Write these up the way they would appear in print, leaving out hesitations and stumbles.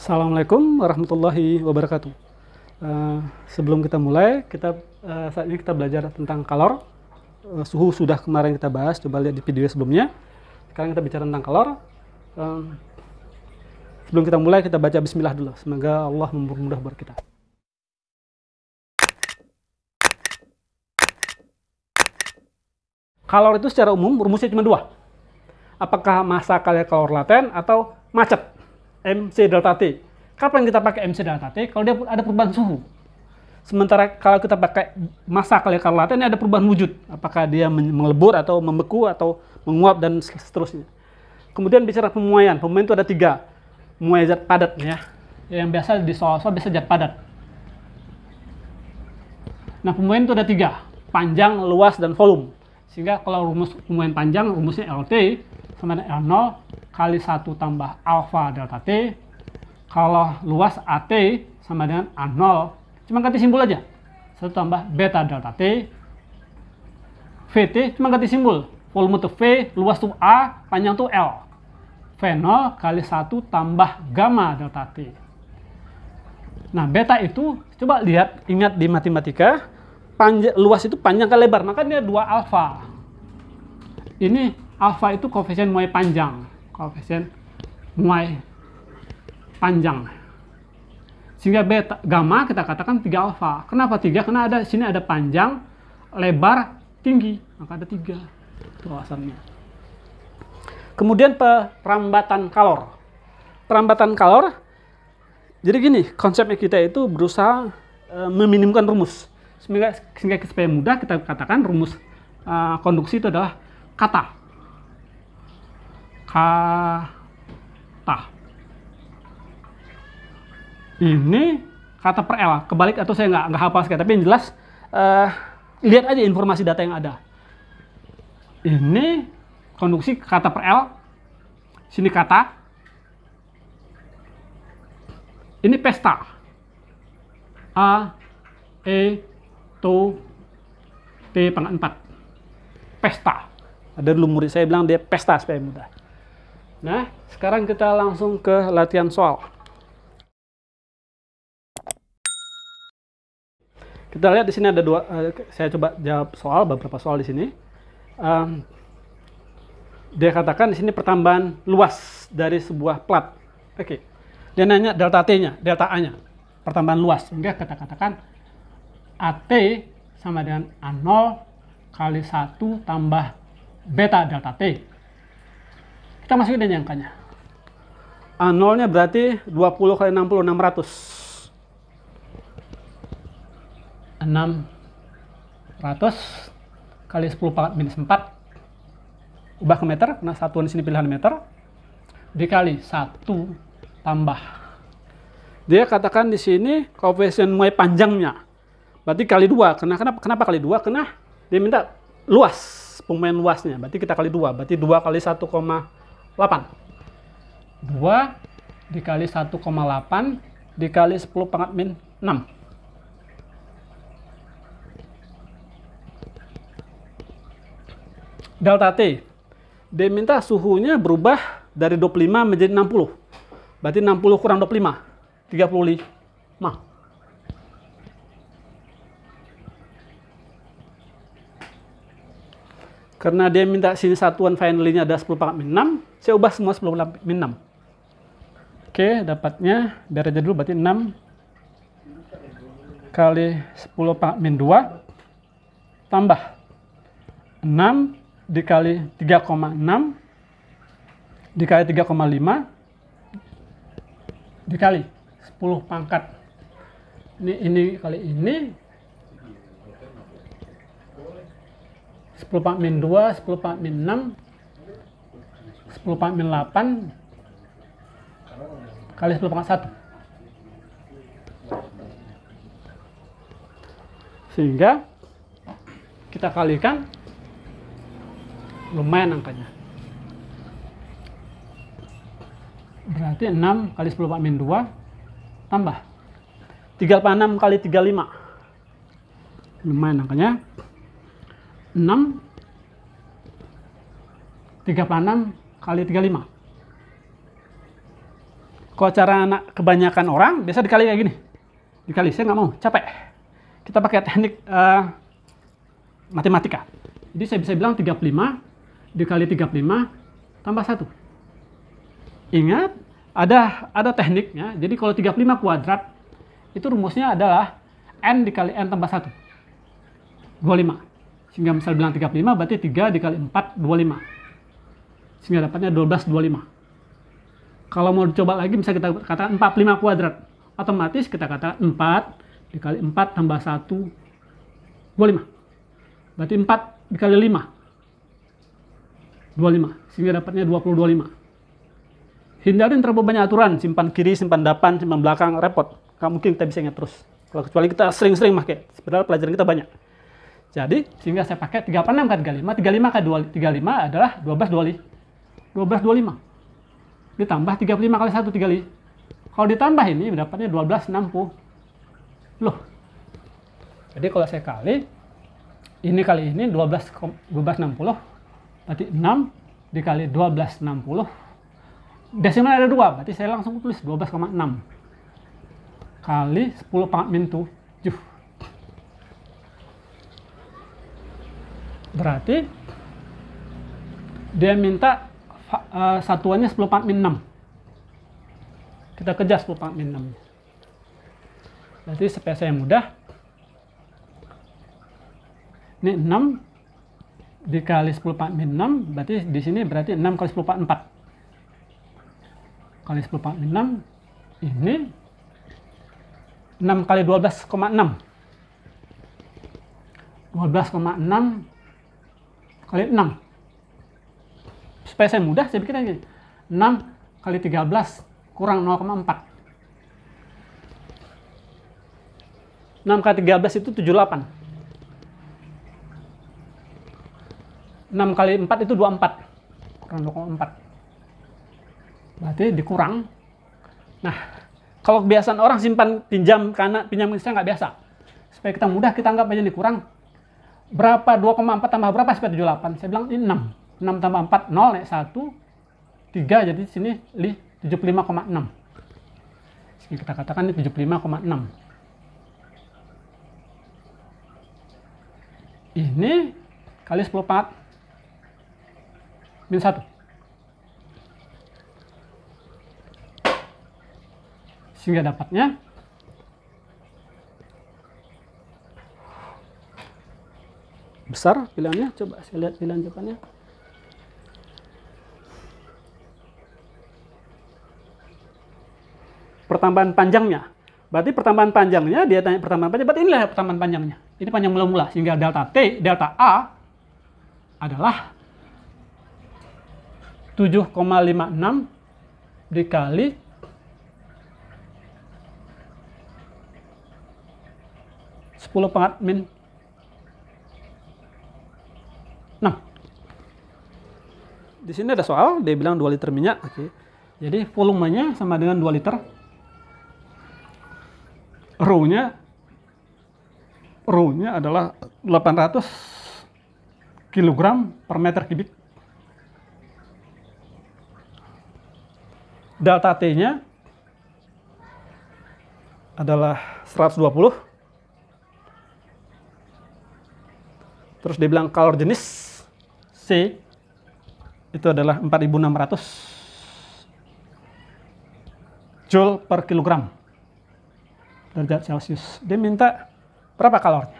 Assalamualaikum warahmatullahi wabarakatuh. Sebelum kita mulai, saat ini kita belajar tentang kalor. Suhu sudah kemarin kita bahas, coba lihat di video sebelumnya. Sekarang kita bicara tentang kalor. Sebelum kita mulai, kita baca bismillah dulu. Semoga Allah mempermudah buat kita. Kalor itu secara umum rumusnya cuma dua. Apakah massa kali kalor laten atau macet? MC delta T. Kapan kita pakai MC delta T? Kalau dia ada perubahan suhu. Sementara kalau kita pakai massa kali kalor laten, ini ada perubahan wujud. Apakah dia melebur atau membeku atau menguap dan seterusnya. Kemudian bicara pemuaian. Pemuaian itu ada tiga. Pemuaian zat padat ya. Yang biasa di soal-soal biasa zat padat. Nah, pemuaian itu ada tiga. Panjang, luas, dan volume. Sehingga kalau rumus pemuaian panjang, rumusnya LT sama dengan L0 kali 1 tambah alfa delta T. Kalau luas AT sama dengan A0. Cuma ganti simbol aja. 1 tambah beta delta T. VT cuma ganti simbol. Volume itu V, luas itu A, panjang itu L. V0 kali 1 tambah gamma delta T. Nah, beta itu, coba lihat, ingat di matematika, luas itu panjang kali lebar, maka dia 2 alfa. Ini alfa itu koefisien muai panjang. Koefisien muai panjang. Sehingga beta gamma kita katakan 3 alfa. Kenapa 3? Karena ada sini ada panjang, lebar, tinggi, maka ada 3. Itu alasannya. Kemudian perambatan kalor. Perambatan kalor. Jadi gini, konsepnya kita itu berusaha meminimkan rumus. Sehingga supaya mudah kita katakan rumus konduksi itu adalah kata. Ini kata per L, kebalik atau saya nggak hafal sekali, tapi yang jelas lihat aja informasi data yang ada. Ini konduksi kata per L, sini kata, ini pesta, A, E, to, T pangkat 4, pesta. Ada dulu murid saya bilang dia pesta supaya mudah. Nah, sekarang kita langsung ke latihan soal. Kita lihat di sini ada dua. Saya coba jawab soal, beberapa soal di sini. Dia katakan di sini pertambahan luas dari sebuah plat. Oke. Dia nanya delta T-nya, delta A-nya, pertambahan luas. Sehingga kita katakan AT sama dengan A0 kali 1 tambah beta delta T. Kita masukin aja angkanya. A0-nya berarti 20 kali 60, 600. 600 kali 10 pangkat minus 4. Ubah ke meter, karena satuan di sini pilihan meter. Dikali 1 tambah. Dia katakan di sini koefisien muai panjangnya. Berarti kali 2. Kenapa kali 2? Karena dia minta luas, pemuaian luasnya. Berarti kita kali 2. Berarti 2 kali 1,8. 2 dikali 1,8 dikali 10 pangkat min 6. Delta T. Dia minta suhunya berubah dari 25 menjadi 60. Berarti 60 kurang 25. 35. Karena dia minta sini satuan finally-nya ada 10 pangkat min 6, saya ubah semua 10 pangkat min 6. Oke, dapatnya, biar aja dulu, berarti 6 kali 10 pangkat min 2, tambah 6 dikali 3,6, dikali 3,5, dikali 10 pangkat. Ini kali ini, 10 pangkat min 2, 10 pangkat min 6, 10 pangkat min 8, kali 10 pangkat 1. Sehingga kita kalikan, lumayan angkanya. Berarti 6 kali 10 pangkat min 2, tambah 36 kali 35. Lumayan angkanya. 6 36 kali 35. Kalau cara anak kebanyakan orang, biasa dikali kayak gini. Dikali, saya nggak mau, capek. Kita pakai teknik matematika. Jadi saya bisa bilang 35 dikali 35 tambah 1. Ingat, ada tekniknya. Jadi kalau 35 kuadrat, itu rumusnya adalah N dikali N tambah 1. 25. Sehingga misal bilang 35, berarti 3 dikali 4, 25. Sehingga dapatnya 1225. Kalau mau dicoba lagi, bisa kita katakan 45 kuadrat. Otomatis kita katakan 4 dikali 4 tambah 1, 25. Berarti 4 dikali 5, 25. Sehingga dapatnya 2025. Hindarin terlalu banyak aturan. Simpan kiri, simpan depan, simpan belakang, repot. Nggak mungkin kita bisa ingat terus. Kalau kecuali kita sering-sering pakai. Sebenarnya pelajaran kita banyak. Jadi, sehingga saya pakai 36 kali 35. 35 kali 35 adalah 1225. Ditambah 35 kali 1, 3 kali. Kalau ditambah ini, dapatnya 1260. Loh. Jadi kalau saya kali ini 1260. Berarti 6 dikali 1260. Desimal ada 2, berarti saya langsung tulis 12,6. Kali 10 pangkat min 7. Berarti dia minta satuannya 10 pangkat min 6. Kita kejar 10 pangkat min 6. Berarti supaya saya mudah, ini 6 dikali 10 pangkat min 6, berarti di sini berarti 6 kali 10 pangkat 4. Kali 10 pangkat min 6, ini 6 kali 12,6. 12,6 kali 6. Supaya saya mudah, saya bikin lagi. 6 kali 13 kurang 0,4. 6 kali 13 itu 78. 6 kali 4 itu 24. Kurang 0,4. Berarti dikurang. Nah, kalau kebiasaan orang simpan pinjam kanan, pinjam saya nggak biasa. Supaya kita mudah, kita anggap aja dikurang. Berapa 2,4 tambah berapa supaya 78? Saya bilang ini 6. 6 tambah 4, 0, naik 1, 3, jadi di sini 75,6. Jadi kita katakan ini 75,6. Ini kali 10 pangkat min 1. Sehingga dapatnya besar pilihannya. Coba saya lihat pilihan jawabannya. Pertambahan panjangnya. Berarti pertambahan panjangnya, dia tanya pertambahan panjang, berarti inilah pertambahan panjangnya. Ini panjang mula-mula, sehingga delta T, delta A adalah 7,56 dikali 10 pangkat min 6. Di sini ada soal, dia bilang 2 liter minyak. Oke. Jadi volumenya sama dengan 2 liter. Rho-nya adalah 800 kg per meter kubik. Delta T-nya adalah 120. Terus dia bilang kalor jenis C itu adalah 4.600 joule per kilogram derajat Celcius. Dia minta berapa kalornya.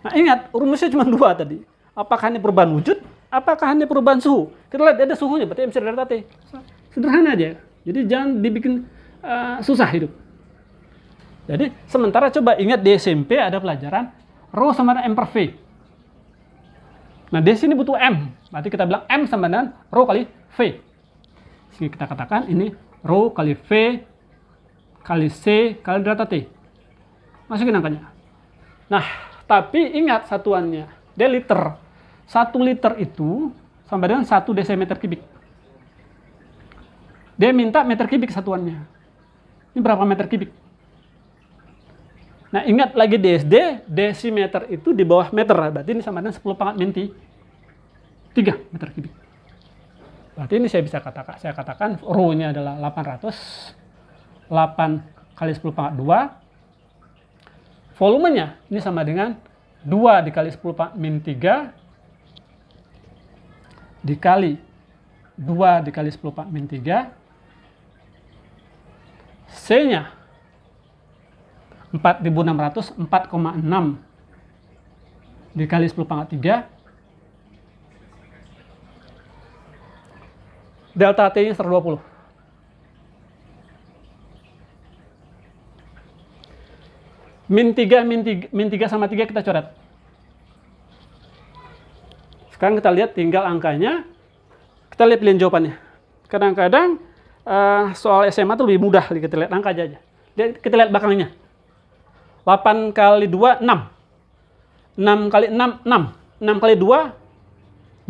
Nah ingat, rumusnya cuma 2 tadi. Apakah ini perubahan wujud, apakah ini perubahan suhu. Kita lihat ada suhunya, berarti MC delta T. Sederhana aja. Jadi jangan dibikin susah hidup. Jadi sementara coba ingat di SMP ada pelajaran Rho sama dengan M per V. Nah di sini butuh M. Berarti kita bilang M sama dengan Rho kali V. Jadi kita katakan ini Rho kali V kali C kali delta T. Masukin angkanya. Nah, tapi ingat satuannya. Dia liter. 1 liter itu sama dengan 1 desimeter kubik. Dia minta meter kubik satuannya. Ini berapa meter kubik? Nah, ingat lagi di SD, desimeter itu di bawah meter. Berarti ini sama dengan 10 pangkat min 3 meter kubik. Berarti ini saya katakan rho-nya adalah 800, 8 kali 10 pangkat 2. Volumenya ini sama dengan 2 dikali 10 pangkat min 3 dikali 2 dikali 10 pangkat min 3. C-nya 4600, 4,6 dikali 10 pangkat 3. Delta T-nya 120. Min 3 sama 3 kita coret. Sekarang kita lihat tinggal angkanya. Kita lihat pilihan jawabannya. Kadang-kadang soal SMA itu lebih mudah. Kita lihat angka aja. Kita lihat belakangnya. 8 kali 2, 6. 6 kali 6, 6. 6 kali 2,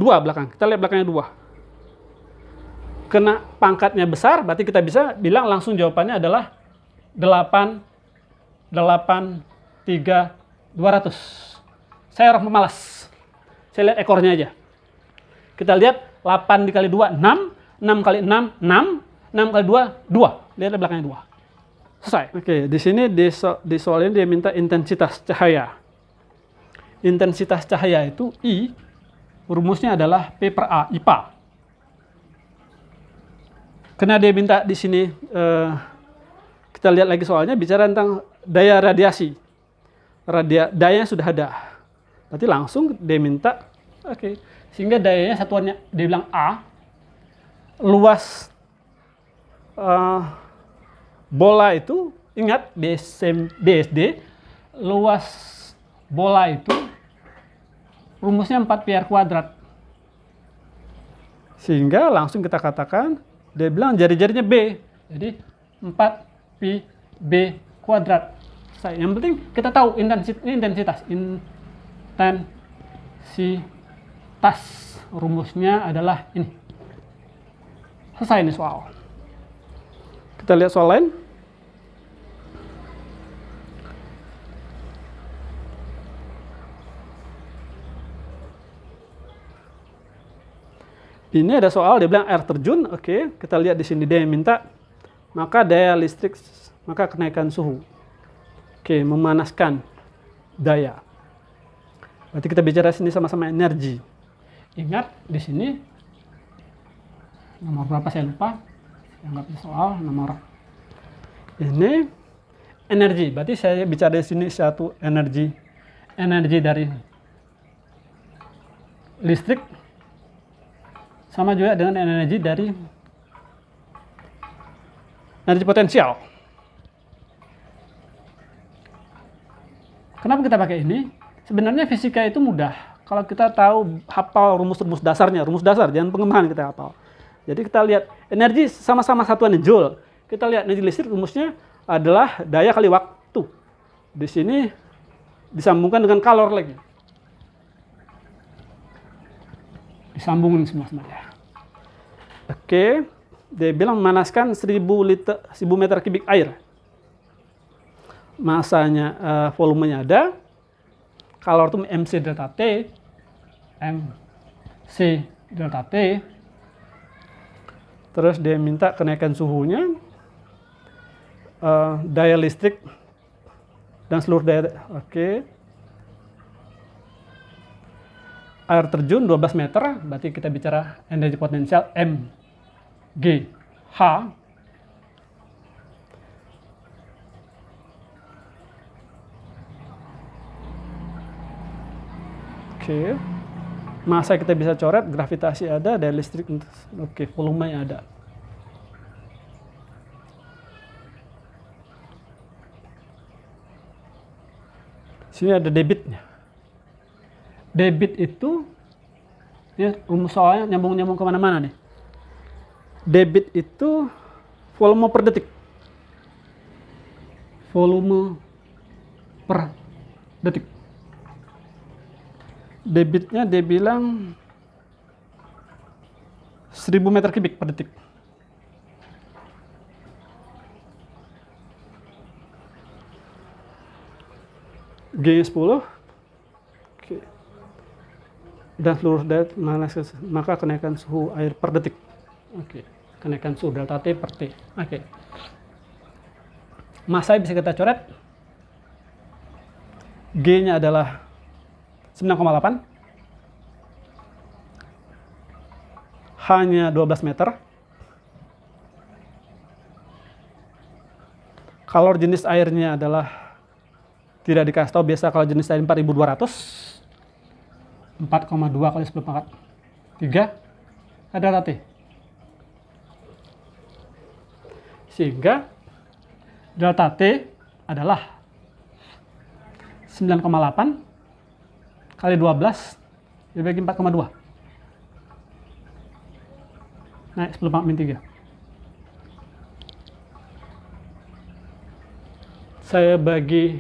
2 belakang. Kita lihat belakangnya 2. Kena pangkatnya besar, berarti kita bisa bilang langsung jawabannya adalah 8, 3, 200. Saya orang pemalas. Saya lihat ekornya aja. Kita lihat 8 dikali 2, 6. 6 kali 6, 6. 6 kali 2, 2. Lihat belakangnya 2. Selesai. Oke, di sini di soal ini dia minta intensitas cahaya. Intensitas cahaya itu I, rumusnya adalah P per A, IPA. Karena dia minta di sini, kita lihat lagi soalnya, bicara tentang daya radiasi. Dayanya sudah ada. Berarti langsung dia minta, oke. Sehingga dayanya satuannya, dia bilang A, luas bola itu, ingat DSD, luas bola itu rumusnya 4πr². Sehingga langsung kita katakan, dia bilang jari-jarinya B. Jadi 4πb². Yang penting kita tahu intensitas. Intensitas rumusnya adalah ini. Selesai ini soal. Kita lihat soal lain. Ini ada soal, dia bilang air terjun, oke, kita lihat di sini dia yang minta, maka daya listrik, maka kenaikan suhu. Oke, memanaskan daya. Berarti kita bicara sini sama-sama energi. Ingat, di sini, nomor berapa saya lupa, anggap soal nomor ini, energi. Berarti saya bicara di sini satu energi dari listrik, sama juga dengan energi dari energi potensial. Kenapa kita pakai ini? Sebenarnya fisika itu mudah. Kalau kita tahu hafal rumus-rumus dasarnya, rumus dasar, jangan pengembangan kita hafal. Jadi kita lihat energi sama-sama satuan joule. Kita lihat energi listrik rumusnya adalah daya kali waktu. Di sini disambungkan dengan kalor lagi. Disambungin semua semuanya. Oke, dia bilang memanaskan 1000 meter kubik air. Masanya, volumenya ada. Kalor itu MC delta T. MC delta T. Terus dia minta kenaikan suhunya. Daya listrik dan seluruh daya. Oke. Air terjun 12 meter, berarti kita bicara energi potensial MGH. Oke. Massa kita bisa coret, gravitasi ada, daya listrik, oke, volumenya ada. Sini ada debitnya. Debit itu, ya, rumus soalnya nyambung-nyambung kemana-mana nih. Debit itu volume per detik. Volume per detik. Debitnya dia bilang 1000 meter kubik per detik. G-nya 10. Dan seluruh daya maka kenaikan suhu air per detik. Oke, kenaikan suhu delta T per T. Oke. Massa bisa kita coret. G-nya adalah 9,8. H-nya 12 meter. Kalor jenis airnya adalah tidak dikasih tahu, biasa kalau jenis air 4200. 4,2 kali 10 pangkat 3 delta T. Sehingga delta T adalah 9,8 kali 12 dibagi 4,2. Naik 10 pangkat min 3. Saya bagi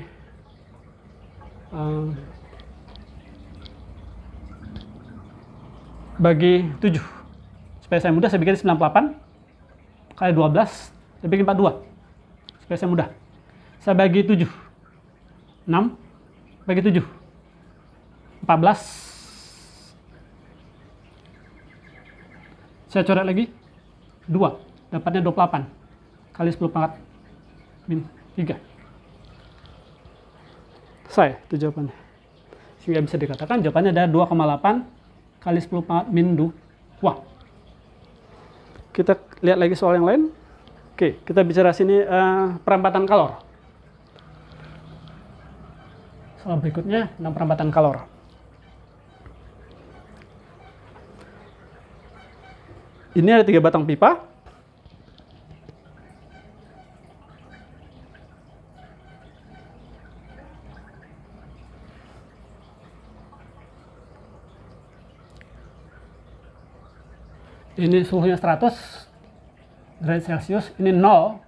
bagi 7 supaya saya mudah. Saya bikin 98 kali 12 saya bikin 42 supaya saya mudah. Saya bagi 7 6 bagi 7 14. Saya coret lagi 2, dapatnya 28 kali 10 pangkat min 3. Saya itu jawabannya. Sehingga bisa dikatakan jawabannya ada 2,8 kali 10 pangkat min 2. Kita lihat lagi soal yang lain. Oke, kita bicara sini perambatan kalor. Soal berikutnya tentang perambatan kalor. Ini ada 3 batang pipa. Ini suhunya 100 derajat Celcius, ini 0,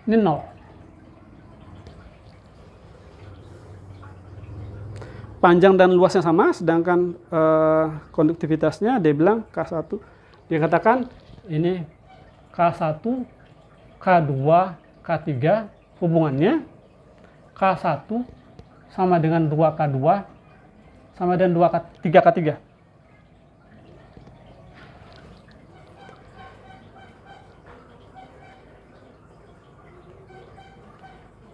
ini 0. Panjang dan luasnya sama, sedangkan konduktivitasnya dia bilang K1. Dia katakan ini K1, K2, K3, hubungannya K1 sama dengan 2K2 sama dengan 3K3.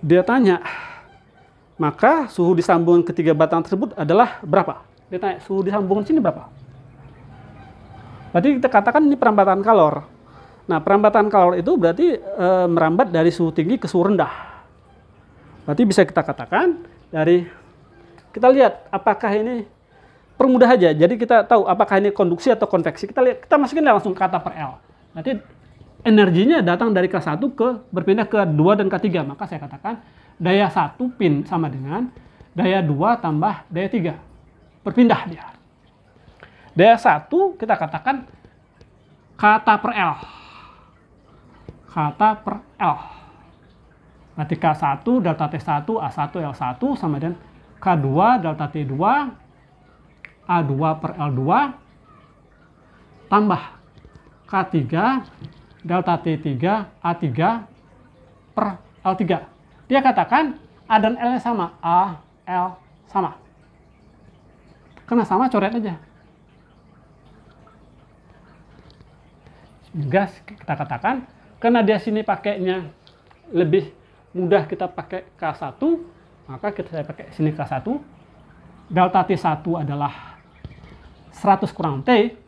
Dia tanya, maka suhu di sambungan ketiga batang tersebut adalah berapa? Dia tanya, suhu di sambungan sini berapa? Berarti kita katakan ini perambatan kalor. Nah, perambatan kalor itu berarti merambat dari suhu tinggi ke suhu rendah. Berarti bisa kita katakan dari, kita lihat apakah ini, permudah aja. Jadi kita tahu apakah ini konduksi atau konveksi. Kita lihat, kita masukin langsung kata per L. Berarti energinya datang dari K1 berpindah ke 2 dan K3. Maka saya katakan daya 1 pin sama dengan daya 2 tambah daya 3. Berpindah dia. Daya 1 kita katakan kata per L. Kata per L. Berarti K1 delta T1 A1 L1 sama dengan K2 delta T2 A2 per L2 tambah K3 delta T3 A3 per L3. Dia katakan A dan L-nya sama. A, L sama. Karena sama, coret aja. Gas kita katakan, karena dia sini pakainya lebih mudah kita pakai K1, maka saya pakai sini K1. Delta T1 adalah 100 kurang T.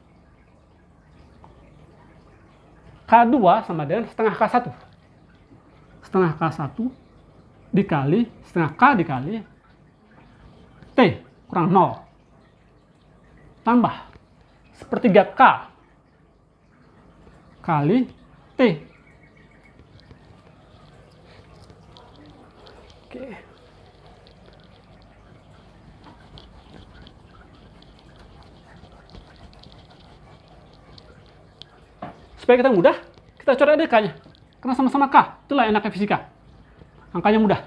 K2 sama dengan setengah K1. Setengah K1 dikali setengah K dikali T kurang 0. Tambah sepertiga K kali T. Oke. Supaya kita mudah, kita coret aja K-nya. Karena sama-sama K, itulah enaknya fisika. Angkanya mudah.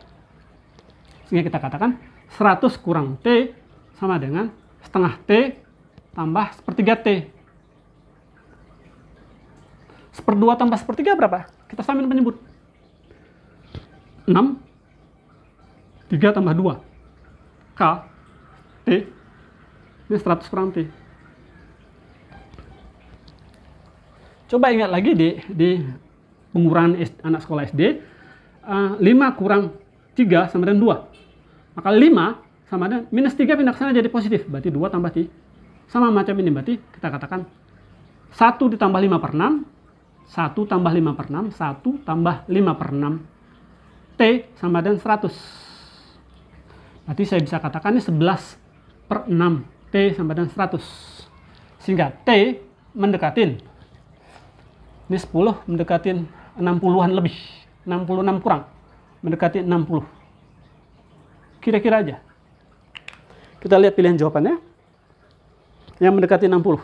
Sehingga kita katakan 100 kurang T sama dengan setengah T tambah sepertiga T. Seperdua tambah sepertiga berapa? Kita samain penyebut. 6. 3 tambah 2. K. T. Ini 100 kurang T. Coba ingat lagi di pengurangan anak sekolah SD, 5 kurang 3 sama dengan 2. Maka 5 sama dengan minus 3 pindah ke sana jadi positif. Berarti 2 tambah 3. Sama macam ini, berarti kita katakan 1 ditambah 5 per 6, 1 tambah 5 per 6, 1 tambah 5 per 6. T sama dengan 100. Berarti saya bisa katakan ini 11 per 6. T sama dengan 100. Sehingga T mendekatin. Ini 10 mendekatin 60-an lebih. 66 kurang. Mendekati 60. Kira-kira aja. Kita lihat pilihan jawabannya. Yang mendekati 60.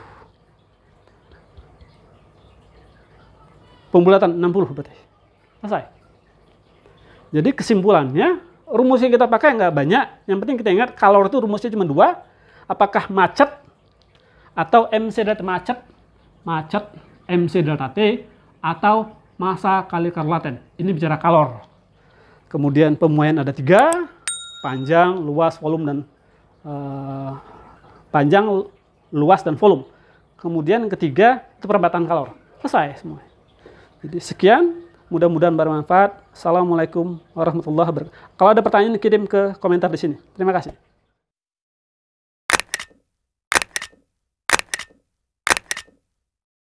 Pembulatan 60 berarti. Selesai. Jadi kesimpulannya, rumus yang kita pakai nggak banyak. Yang penting kita ingat, kalor itu rumusnya cuma 2. Apakah macet atau MC delta macet, MC delta T, atau massa kali kalor laten. Ini bicara kalor. Kemudian pemuaian ada 3, panjang, luas, volume, dan panjang, luas, dan volume. Kemudian yang ketiga itu perempatan kalor. Selesai semua. Jadi sekian, mudah-mudahan bermanfaat. Assalamualaikum warahmatullahi wabarakatuh. Kalau ada pertanyaan kirim ke komentar di sini. Terima kasih.